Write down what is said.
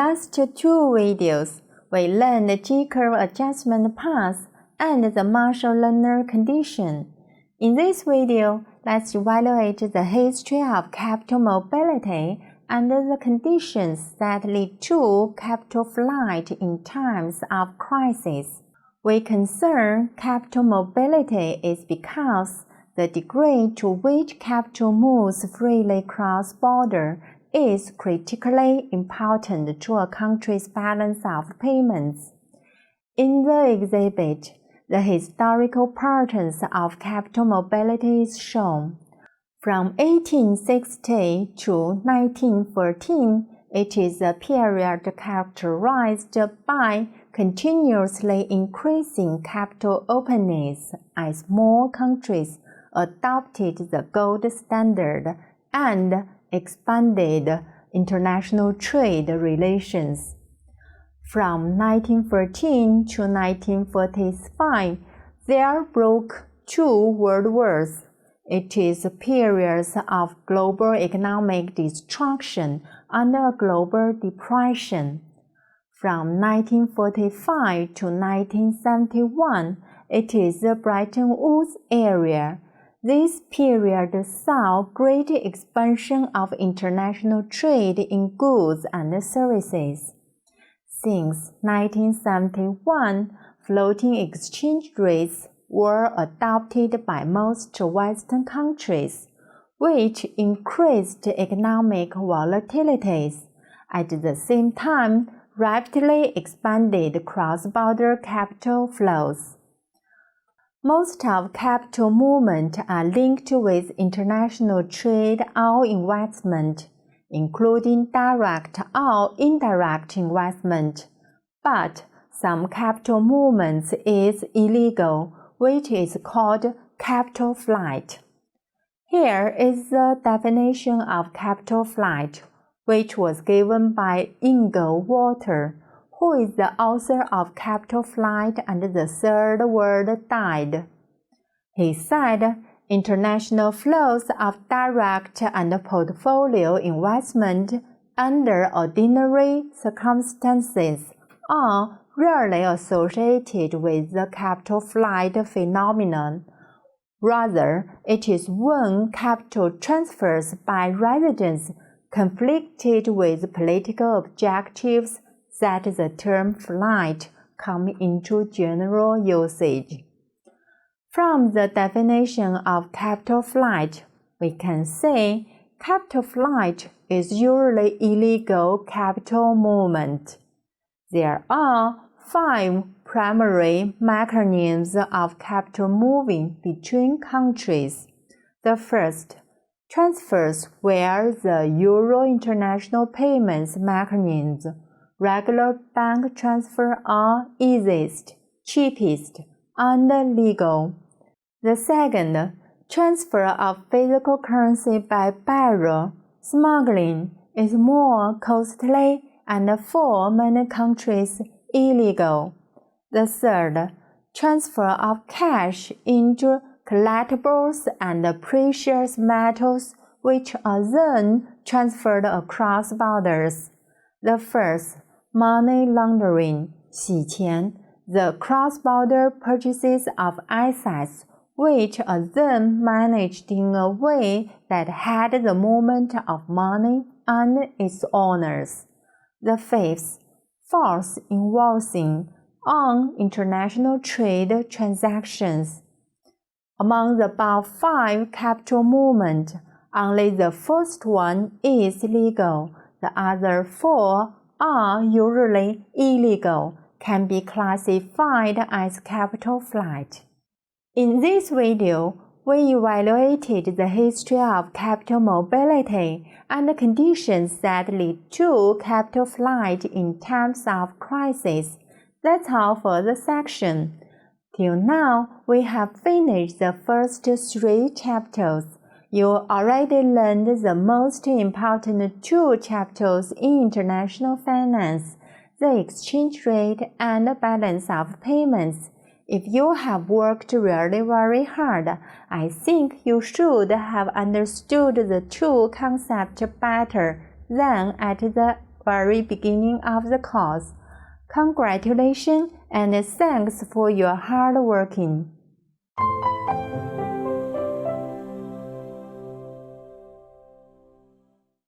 last two videos, we learned the J-curve adjustment path and the Marshall-Lerner condition. In this video, let's evaluate the history of capital mobility and the conditions that lead to capital flight in times of crisis. We concern capital mobility is because the degree to which capital moves freely cross-border is critically important to a country's balance of payments. In the exhibit, the historical patterns of capital mobility is shown. From 1860 to 1914, it is a period characterized by continuously increasing capital openness as more countries adopted the gold standard and expanded international trade relations. From 1914 to 1945, there broke two world wars. It is a period of global economic destruction and a global depression. From 1945 to 1971, it is the Bretton Woods era. This period saw great expansion of international trade in goods and services. Since 1971, floating exchange rates were adopted by most Western countries, which increased economic volatilities. At the same time, rapidly expanded cross-border capital flows. Most of capital movements are linked with international trade or investment, including direct or indirect investment. But some capital movements is illegal, which is called capital flight. Here is the definition of capital flight, which was given by Ingo Walter, who is the author of Capital Flight and the Third World Tide. He said, international flows of direct and portfolio investment under ordinary circumstances are rarely associated with the capital flight phenomenon. Rather, it is when capital transfers by residents conflicted with political objectives that the term flight comes into general usage. From the definition of capital flight, we can say capital flight is usually illegal capital movement. There are 5 primary mechanisms of capital moving between countries. The first, transfers where the Euro International Payments Mechanism, regular bank transfer are easiest, cheapest, and legal. The second, transfer of physical currency by barrel, smuggling, is more costly and for many countries illegal. The third, transfer of cash into collectibles and precious metals, which are then transferred across borders. The first, money laundering, 洗钱, the cross-border purchases of assets, which are then managed in a way that had the movement of money and its owners. The fifth, force invoicing on international trade transactions. Among the above 5 capital movements, only the first one is legal. The other 4 are usually illegal, can be classified as capital flight. In this video, we evaluated the history of capital mobility and the conditions that lead to capital flight in times of crisis. That's all for the section. Till now, we have finished the first 3 chapters. You already learned the most important 2 chapters in international finance, the exchange rate and balance of payments. If you have worked really very hard, I think you should have understood the 2 concepts better than at the very beginning of the course. Congratulations and thanks for your hard working.